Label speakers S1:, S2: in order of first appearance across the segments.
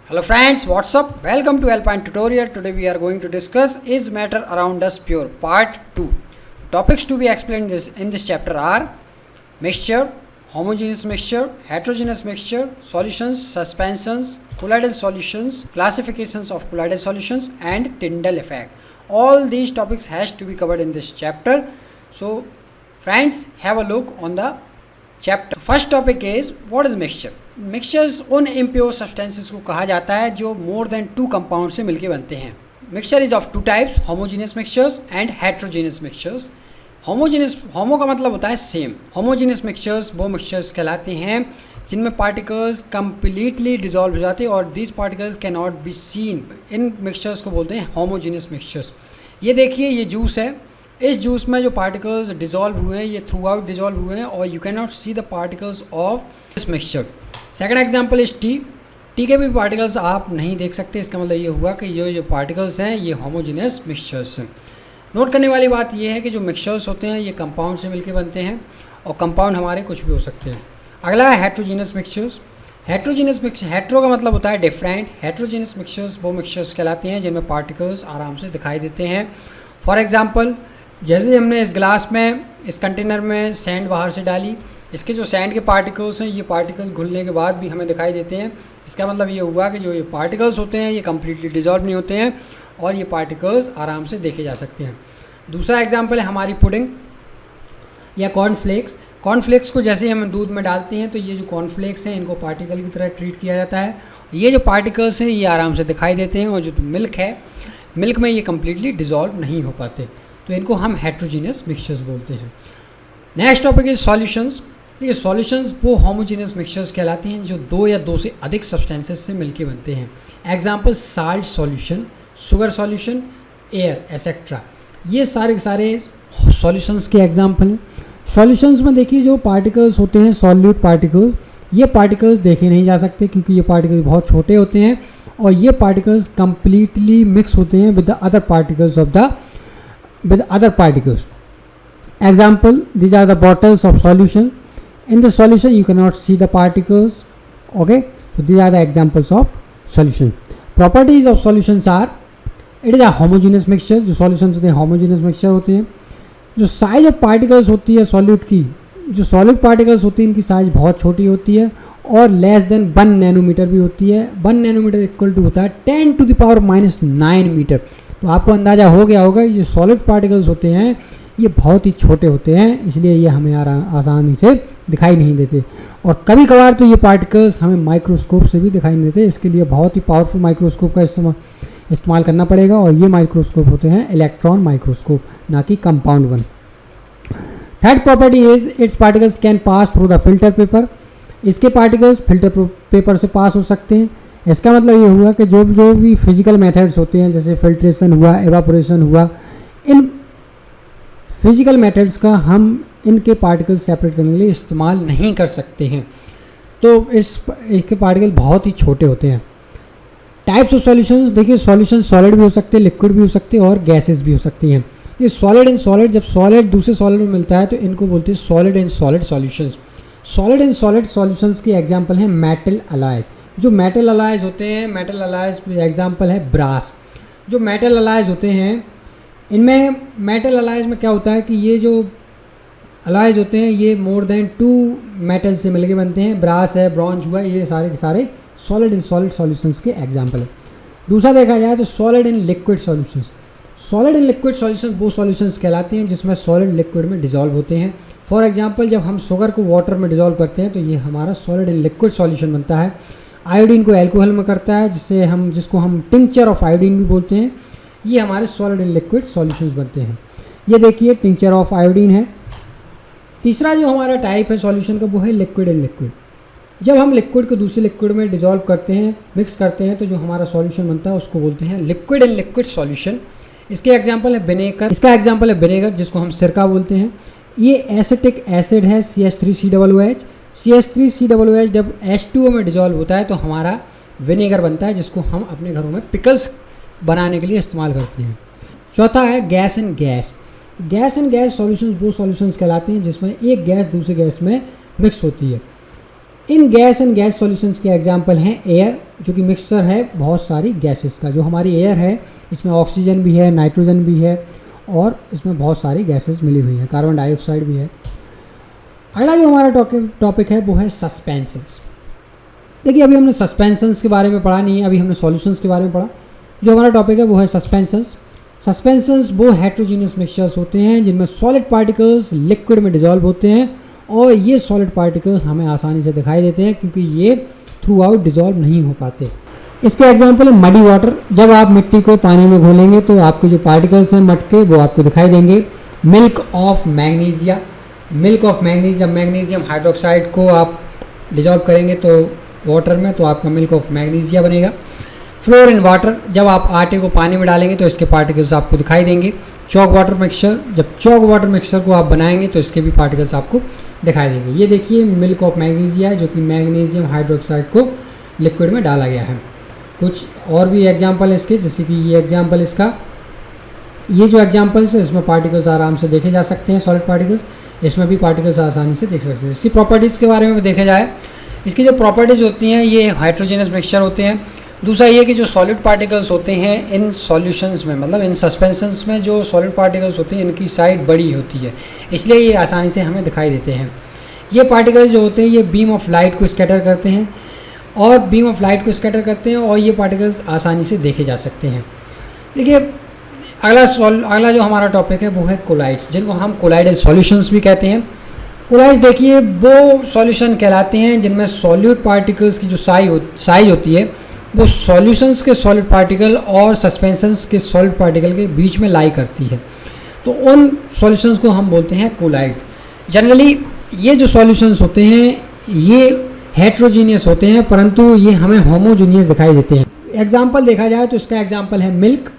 S1: Hello friends, what's up? Welcome to Alpine Tutorial. Today we are going to discuss Is Matter Around Us Pure? Part 2. Topics to be explained in this chapter are mixture, homogeneous mixture, heterogeneous mixture, solutions, suspensions, colloidal solutions, classifications of colloidal solutions and Tyndall effect. All these topics has to be covered in this chapter. So friends, have a look on the chapter. First topic is what is mixture. Mixtures उन impure substances को कहा जाता है जो more than 2 compound से मिलकर बनते हैं. Mixture is of 2 types, homogeneous mixtures and heterogeneous mixtures. Homo का मतलब होता है सेम. होमोजेनियस मिक्सचर्स वो मिक्सचर्स कहलाते हैं जिनमें पार्टिकल्स कंप्लीटली डिजॉल्व हो जाते हैं और these particles can not be seen. In mixtures को बोलते हैं होमोजेनियस मिक्सचर्स. ये देखिए, ये जूस है. इस जूस में जो पार्टिकल्स डिजॉल्व हुए हैं ये थ्रू आउट डिजॉल्व हुए हैं और you can not see the particles of this mixture. Second example is T. T के भी पार्टिकल्स आप नहीं देख सकते. इसका मतलब ये हुआ कि ये जो पार्टिकल्स हैं ये होमोजेनियस मिक्सचर्स हैं. नोट करने वाली बात ये है कि जो मिक्सचर्स होते हैं ये कंपाउंड से मिलकर बनते हैं और कंपाउंड हमारे कुछ भी हो सकते हैं. अगला है heterogeneous mixtures. Heterogeneous mixture, hetero का मतलब होता है डिफरेंट. हेट्रोजेनियस मिक्सचर्स वो मिक्सचर्स कहलाते हैं जिनमें पार्टिकल्स आराम से दिखाई देते हैं. फॉर एग्जाम्पल, जैसे हमने इस ग्लास में, इस कंटेनर में सैंड बाहर से डाली, इसके जो सैंड के पार्टिकल्स हैं ये पार्टिकल्स घुलने के बाद भी हमें दिखाई देते हैं. इसका मतलब ये हुआ कि जो ये पार्टिकल्स होते हैं ये कम्प्लीटली डिजॉल्व नहीं होते हैं और ये पार्टिकल्स आराम से देखे जा सकते हैं. दूसरा एग्जांपल है हमारी पुडिंग या कॉर्नफ्लेक्स. कॉर्नफ्लेक्स को जैसे हम दूध में डालते हैं तो ये जो कॉर्नफ्लेक्स हैं इनको पार्टिकल की तरह ट्रीट किया जाता है. ये जो पार्टिकल्स हैं ये आराम से दिखाई देते हैं और जो मिल्क है, मिल्क में ये कम्प्लीटली डिजॉल्व नहीं हो पाते, तो इनको हम हेट्रोजीनियस मिक्सचर्स बोलते हैं. Next topic is solutions. ये सॉल्यूशंस वो होमोजेनियस मिक्सचर्स कहलाते हैं जो 2 या 2 से अधिक सब्सटेंसेस से मिलके बनते हैं. Example salt solution, sugar solution, air etcetera. ये सारे के सारे सॉल्यूशंस के एग्जांपल हैं. सॉल्यूशंस में देखिए जो पार्टिकल्स होते हैं सॉल्यूट पार्टिकल्स, ये पार्टिकल्स देखे नहीं जा सकते क्योंकि ये पार्टिकल्स बहुत छोटे होते हैं और ये पार्टिकल्स कंप्लीटली मिक्स होते हैं with the other particles of the with other particles. Example, these are the bottles of solution. In the solution you cannot see the particles. Okay, so these are the examples of solution. Properties of solutions are, it is a homogeneous mixture. जो solutions होते हैं homogeneous mixture होते हैं. जो size of particles होती है solute की, जो solid particles होती है इनकी size बहुत छोटी होती है और लेस देन 1 नैनोमीटर भी होती है. 1 नैनोमीटर इक्वल टू होता है 10⁻⁹ मीटर. तो आपको अंदाज़ा हो गया होगा ये सॉलिड पार्टिकल्स होते हैं ये बहुत ही छोटे होते हैं, इसलिए ये हमें आसानी से दिखाई नहीं देते. और कभी कभार तो ये पार्टिकल्स हमें माइक्रोस्कोप से भी दिखाई नहीं देते. इसके लिए बहुत ही पावरफुल माइक्रोस्कोप का इस्तेमाल करना पड़ेगा और ये माइक्रोस्कोप होते हैं इलेक्ट्रॉन माइक्रोस्कोप, ना कि compound one. Third property is it's particles can pass through the filter paper. इसके पार्टिकल्स फिल्टर पेपर से पास हो सकते हैं. इसका मतलब ये हुआ कि जो भी फिजिकल मेथड्स होते हैं जैसे फिल्ट्रेशन हुआ, एवापोरेशन हुआ, इन फिजिकल मेथड्स का हम इनके पार्टिकल्स सेपरेट करने के लिए इस्तेमाल नहीं कर सकते हैं. तो इसके पार्टिकल बहुत ही छोटे होते हैं. टाइप्स ऑफ सॉल्यूशंस देखिए, सॉल्यूशन सॉलिड भी हो सकते हैं, लिक्विड भी हो सकते हैं और गैसेस भी हो सकती हैं. ये सॉलिड एंड सॉलिड, जब सॉलिड दूसरे सॉलिड में मिलता है तो इनको बोलते हैं solid and solid solutions. Solid and solid solutions के एग्जांपल हैं मेटल अलाइज. जो मेटल अलाइज होते हैं, मेटल अलाइज एग्जांपल है ब्रास. जो मेटल अलाइज होते हैं इनमें, मेटल अलाइज में क्या होता है कि ये जो अलाइज होते हैं ये मोर देन 2 मेटल से मिलके बनते हैं. ब्रास है, ब्रॉन्ज हुआ, ये सारे के सारे सॉलिड एंड सॉलिड सॉल्यूशंस के एग्जांपल है. दूसरा देखा जाए तो solid and liquid solutions. Solid and liquid solutions वो सॉल्यूशंस कहलाते हैं जिसमें सॉलिड लिक्विड में डिजॉल्व होते हैं. फॉर एग्जांपल, जब हम शुगर को वाटर में डिजॉल्व करते हैं तो ये हमारा सॉलिड एंड लिक्विड सॉल्यूशन बनता है. आयोडीन को एल्कोहल में करता है जिसको हम टिंचर ऑफ आयोडीन भी बोलते हैं. ये हमारे सॉलिड एंड लिक्विड सॉल्यूशंस बनते हैं. ये देखिए टिंचर ऑफ आयोडीन है. तीसरा जो हमारा टाइप है सॉल्यूशन का वो है लिक्विड एंड लिक्विड. जब हम लिक्विड को दूसरे लिक्विड में डिजॉल्व करते हैं, मिक्स करते हैं, तो जो हमारा सॉल्यूशन बनता है उसको बोलते हैं लिक्विड एंड लिक्विड सॉल्यूशन. इसके एग्जाम्पल है विनेगर. इसका एग्जाम्पल है विनेगर जिसको हम सिरका बोलते हैं. ये एसिटिक एसिड है CH3COOH. CH3COOH जब H2O में डिजॉल्व होता है तो हमारा विनेगर बनता है जिसको हम अपने घरों में पिकल्स बनाने के लिए इस्तेमाल करते हैं. चौथा है gas and gas. Gas and gas solutions वो सॉल्यूशंस कहलाते हैं जिसमें एक गैस दूसरे गैस में मिक्स होती है. इन गैस एंड गैस सॉल्यूशंस के एग्जांपल हैं एयर, जो कि मिक्सचर है बहुत सारी गैसेस का। जो हमारी एयर है इसमें ऑक्सीजन भी है, नाइट्रोजन भी है और इसमें बहुत सारी गैसेस मिली हुई हैं, कार्बन डाइऑक्साइड भी है। अगला जो हमारा टॉपिक है वो है सस्पेंशंस। देखिए अभी हमने सस्पेंशंस के बारे में पढ़ा नहीं है, अभी हमने सॉल्यूशंस के बारे में पढ़ा। जो हमारा टॉपिक है वो है सस्पेंशंस। सस्पेंशंस वो हेट्रोजीनियस मिक्सचर्स होते हैं जिनमें सॉलिड पार्टिकल्स लिक्विड में डिजॉल्व होते हैं और ये सॉलिड पार्टिकल्स हमें आसानी से दिखाई देते हैं क्योंकि ये थ्रू आउट डिजॉल्व नहीं हो पाते। इसके एग्जाम्पल है मडी वाटर। जब आप मिट्टी को पानी में घोलेंगे तो आपके जो पार्टिकल्स हैं मट के वो आपको दिखाई देंगे। Milk of magnesia, milk of magnesium, magnesium hydroxide को आप डिजॉल्व करेंगे तो वाटर में तो आपका मिल्क ऑफ मैग्नीशिया बनेगा। फ्लोर इन वाटर, जब आप आटे को पानी में डालेंगे तो इसके पार्टिकल्स आपको दिखाई देंगे। चॉक वाटर मिक्सचर, जब चॉक वाटर मिक्सचर को आप बनाएंगे तो इसके भी पार्टिकल्स आपको दिखाई देंगे। ये देखिए मिल्क ऑफ मैग्नीशिया जो कि मैग्नीशियम हाइड्रोक्साइड को लिक्विड में डाला गया है। कुछ और भी एग्जाम्पल है इसके, जैसे कि ये एग्जाम्पल इसका, ये जो एग्जाम्पल्स है इसमें पार्टिकल्स आराम से देखे जा सकते हैं, सॉलिड पार्टिकल्स, इसमें भी पार्टिकल्स आसानी से देख सकते हैं। इसकी प्रॉपर्टीज़ के बारे में देखा जाए, इसकी जो प्रॉपर्टीज़ होती हैं ये हाइड्रोजनस मिक्सचर होते हैं। दूसरा ये कि जो सॉलिड पार्टिकल्स होते हैं इन सॉल्यूशंस में, मतलब इन सस्पेंशंस में जो सॉलिड पार्टिकल्स होते हैं इनकी साइड बड़ी होती है, इसलिए ये आसानी से हमें दिखाई देते हैं। ये पार्टिकल्स जो होते हैं ये बीम ऑफ लाइट को स्कैटर करते हैं और ये पार्टिकल्स आसानी से देखे जा सकते हैं। देखिए अगला जो हमारा टॉपिक है वो है कोलाइड्स, जिनको हम कोलाइडल सॉल्यूशंस भी कहते हैं। कोलाइड्स देखिए वो सॉल्यूशन कहलाते हैं जिनमें सॉल्यूट पार्टिकल्स की जो साइज होती है वो सॉल्यूशंस के सॉलिड पार्टिकल और सस्पेंशंस के सॉलिड पार्टिकल के बीच में लाई करती है, तो उन सॉल्यूशंस को हम बोलते हैं कोलाइड। जनरली ये जो सॉल्यूशंस होते हैं ये हेट्रोजीनियस होते हैं परंतु ये हमें होमोजीनियस दिखाई देते हैं। एग्जाम्पल देखा जाए तो इसका एग्जाम्पल है मिल्क।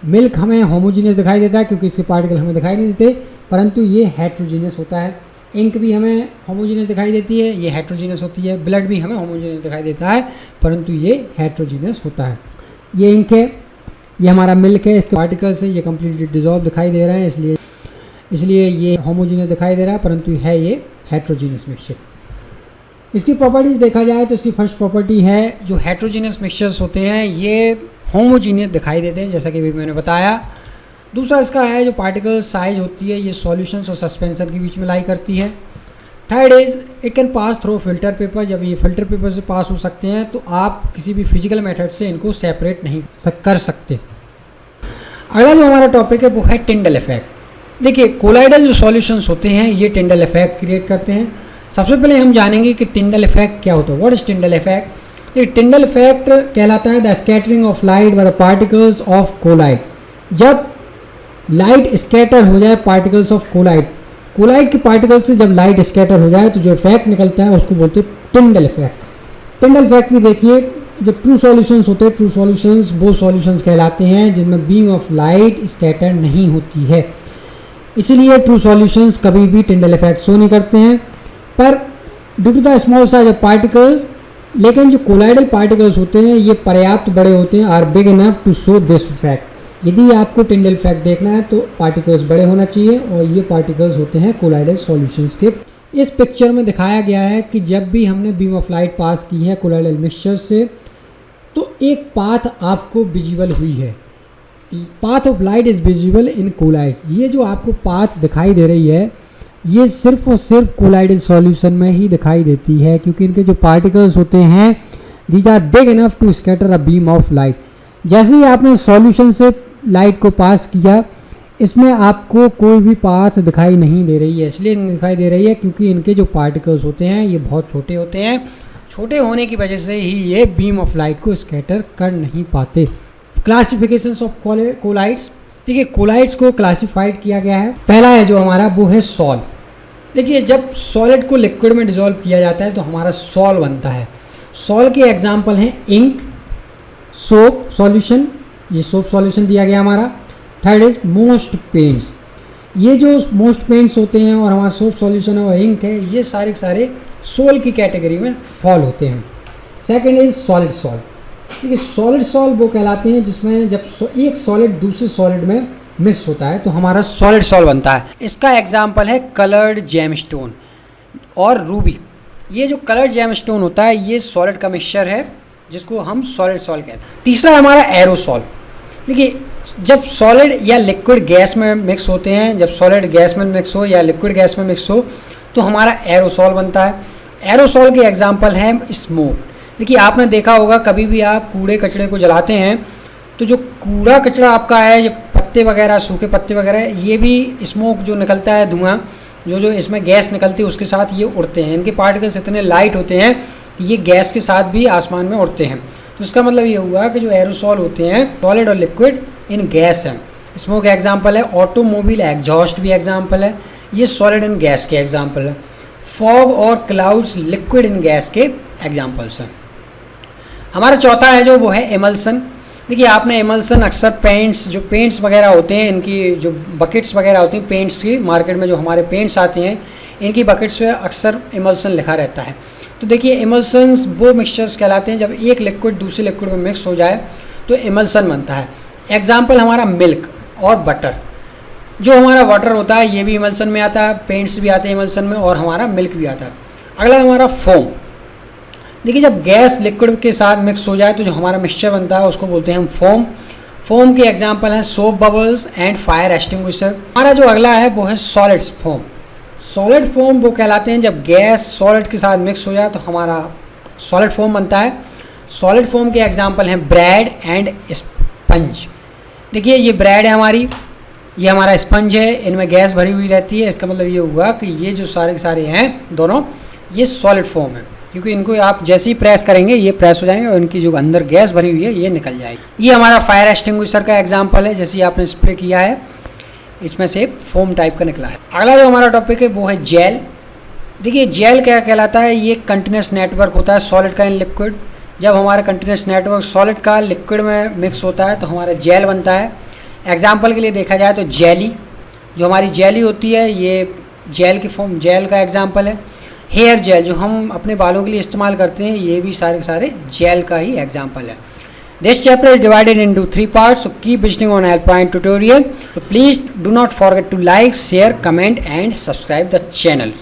S1: मिल्क हमें होमोजीनियस दिखाई देता है क्योंकि इसके पार्टिकल हमें दिखाई नहीं देते, परंतु ये हेट्रोजीनियस होता है। इंक भी हमें होमोजीनियस दिखाई देती है, ये हेट्रोजीनियस होती है। ब्लड भी हमें होमोजीनियस दिखाई देता है परंतु ये हेट्रोजीनियस होता है। ये इंक है, ये हमारा मिल्क है, इसके पार्टिकल्स है ये कम्प्लीटली डिजॉल्व दिखाई दे रहे हैं, इसलिए ये होमोजीनियस दिखाई दे रहा है परंतु है ये हेट्रोजीनियस मिक्सचर। इसकी प्रॉपर्टीज़ देखा जाए तो इसकी फर्स्ट प्रॉपर्टी है जो हेट्रोजीनियस मिक्सचर्स होते हैं ये होमोजीनियस दिखाई देते हैं, जैसा कि अभी मैंने बताया। दूसरा इसका है जो पार्टिकल साइज होती है ये सॉल्यूशंस और सस्पेंशन के बीच में लाई करती है। Third is it can pass through filter paper, जब ये फिल्टर पेपर से पास हो सकते हैं तो आप किसी भी फिजिकल मेथड से इनको सेपरेट नहीं कर सकते। अगला जो हमारा टॉपिक है वो है टिंडल इफेक्ट। देखिए कोलाइडल जो सॉल्यूशंस होते हैं ये टिंडल इफेक्ट क्रिएट करते हैं। सबसे पहले हम जानेंगे कि टिंडल इफेक्ट क्या होता है। What is Tyndall effect? ये टिंडल इफेक्ट कहलाता है the scattering of light by the particles of colloid. जब लाइट स्कैटर हो जाए पार्टिकल्स ऑफ कोलाइड के पार्टिकल्स से जब लाइट स्कैटर हो जाए तो जो इफेक्ट निकलता है उसको बोलते हैं टिंडल इफेक्ट। टिंडल इफेक्ट भी देखिए जो ट्रू सॉल्यूशंस होते हैं, ट्रू सॉल्यूशंस वो सॉल्यूशंस कहलाते हैं जिनमें बीम ऑफ लाइट स्कैटर नहीं होती है, इसीलिए ट्रू सॉल्यूशंस कभी भी टिंडल इफेक्ट शो नहीं करते हैं। पर due to the small size of particles, लेकिन जो कोलाइडल पार्टिकल्स होते हैं ये पर्याप्त बड़े होते हैं, are big enough to show this effect. यदि आपको टिंडल इफेक्ट देखना है तो पार्टिकल्स बड़े होना चाहिए और ये पार्टिकल्स होते हैं कोलाइडल सॉल्यूशंस के। इस पिक्चर में दिखाया गया है कि जब भी हमने बीम ऑफ लाइट पास की है कोलाइडल मिक्सचर से तो एक पाथ आपको विजिबल हुई है। Path of light is visible in colloids. ये जो आपको पाथ दिखाई दे रही है ये सिर्फ और सिर्फ कोलाइडल सॉल्यूशन में ही दिखाई देती है क्योंकि इनके जो पार्टिकल्स होते हैं these are big enough to scatter a beam of light. जैसे ही आपने सॉल्यूशन से लाइट को पास किया इसमें आपको कोई भी पाथ दिखाई नहीं दे रही है, इसलिए नहीं दिखाई दे रही है क्योंकि इनके जो पार्टिकल्स होते हैं ये बहुत छोटे होते हैं। छोटे होने की वजह से ही ये बीम ऑफ लाइट को स्कैटर कर नहीं पाते। Classifications of colloids. देखिए कोलाइड्स को क्लासिफाइड किया गया है। पहला है जो हमारा वो है सॉल। देखिए जब सॉलिड को लिक्विड में डिजॉल्व किया जाता है तो हमारा सॉल बनता है। सॉल के एग्जाम्पल हैं इंक, सोप सॉल्यूशन, ये सोप सॉल्यूशन दिया गया हमारा। Third is most paints. ये जो मोस्ट पेंट्स होते हैं और हमारा सोप सॉल्यूशन है और इंक है ये सारे के सारे सोल की कैटेगरी में फॉल होते हैं। Second is solid salt. देखिए सॉलिड सॉल्ट वो कहलाते हैं जिसमें जब एक सॉलिड दूसरे सॉलिड में मिक्स होता है तो हमारा सॉलिड सॉल्ट बनता है। इसका एग्जाम्पल है कलर्ड जेमस्टोन और रूबी। ये जो कलर्ड जेमस्टोन होता है ये सॉलिड का मिक्सचर है जिसको हम सॉलिड सॉल्ट कहते हैं। तीसरा है हमारा एरोसॉल। देखिए जब सॉलिड या लिक्विड गैस में मिक्स होते हैं, जब सॉलिड गैस में मिक्स हो या लिक्विड गैस में मिक्स हो तो हमारा एरोसॉल बनता है। एरोसॉल के एग्जांपल है स्मोक। देखिए आपने देखा होगा कभी भी आप कूड़े कचड़े को जलाते हैं तो जो कूड़ा कचरा आपका है, ये पत्ते वगैरह, सूखे पत्ते वगैरह, ये भी स्मोक जो निकलता है, धुआं जो इसमें गैस निकलती है उसके साथ ये उड़ते हैं। इनके पार्टिकल्स इतने लाइट होते हैं कि ये गैस के साथ भी आसमान में उड़ते हैं। तो इसका मतलब ये हुआ कि जो एरोसॉल होते हैं सॉलिड और लिक्विड इन गैस है। स्मोक एग्जाम्पल है, ऑटोमोबाइल एग्जॉस्ट भी एग्जाम्पल है, ये सॉलिड इन गैस के एग्जाम्पल है। फॉग और क्लाउड्स लिक्विड इन गैस के एग्जाम्पल्स हैं। हमारा चौथा है जो वो है एमल्सन। देखिए आपने एमल्सन अक्सर पेंट्स, जो पेंट्स वगैरह होते हैं, इनकी जो बकेट्स वगैरह होती हैं पेंट्स की, मार्केट में जो हमारे पेंट्स आते हैं इनकी बकेट्स पे अक्सर एमल्सन लिखा रहता है। तो देखिए एमल्सन्स वो मिक्सचर्स कहलाते हैं जब एक लिक्विड दूसरे लिक्विड में मिक्स हो जाए तो एमल्सन बनता है। एग्जाम्पल हमारा मिल्क और बटर। जो हमारा वाटर होता है ये भी एमल्सन में आता है, पेंट्स भी आते हैं एमल्सन में, और हमारा मिल्क भी आता है। अगला हमारा फोम। देखिए जब गैस लिक्विड के साथ मिक्स हो जाए तो जो हमारा मिक्सचर बनता है उसको बोलते हैं हम फोम। फोम के एग्जाम्पल हैं soap bubbles and fire extinguisher. हमारा जो अगला है वो है सॉलिड फोम। सॉलिड फोम वो कहलाते हैं जब गैस सॉलिड के साथ मिक्स हो जाए तो हमारा सॉलिड फोम बनता है। सॉलिड फोम के एग्जाम्पल हैं ब्रेड एंड स्पंज। देखिए ये ब्रेड है हमारी, ये हमारा स्पंज है, इनमें गैस भरी हुई रहती है। इसका मतलब ये हुआ कि ये जो सारे के सारे हैं दोनों ये सॉलिड फॉर्म है, क्योंकि इनको आप जैसे ही प्रेस करेंगे ये प्रेस हो जाएंगे और इनकी जो अंदर गैस भरी हुई है ये निकल जाएगी। ये हमारा फायर एक्सटिंग्विशर का एग्जाम्पल है, जैसे आपने स्प्रे किया है इसमें से फोम टाइप का निकला है। अगला जो हमारा टॉपिक है वो है जेल। देखिए जेल क्या कहलाता है, ये कंटिन्यूस नेटवर्क होता है सॉलिड का इन लिक्विड। जब हमारा कंटिन्यूस नेटवर्क सॉलिड का लिक्विड में मिक्स होता है तो हमारा जेल बनता है। एग्जाम्पल के लिए देखा जाए तो जेली, जो हमारी जेली होती है ये जेल की फॉर्म, जेल का एग्जाम्पल है। हेयर जेल जो हम अपने बालों के लिए इस्तेमाल करते हैं ये भी सारे के सारे जेल का ही एग्जाम्पल है। This chapter is divided into 3 parts, so keep visiting on Alpine Tutorial. So please do not forget to like, share, comment and subscribe the channel.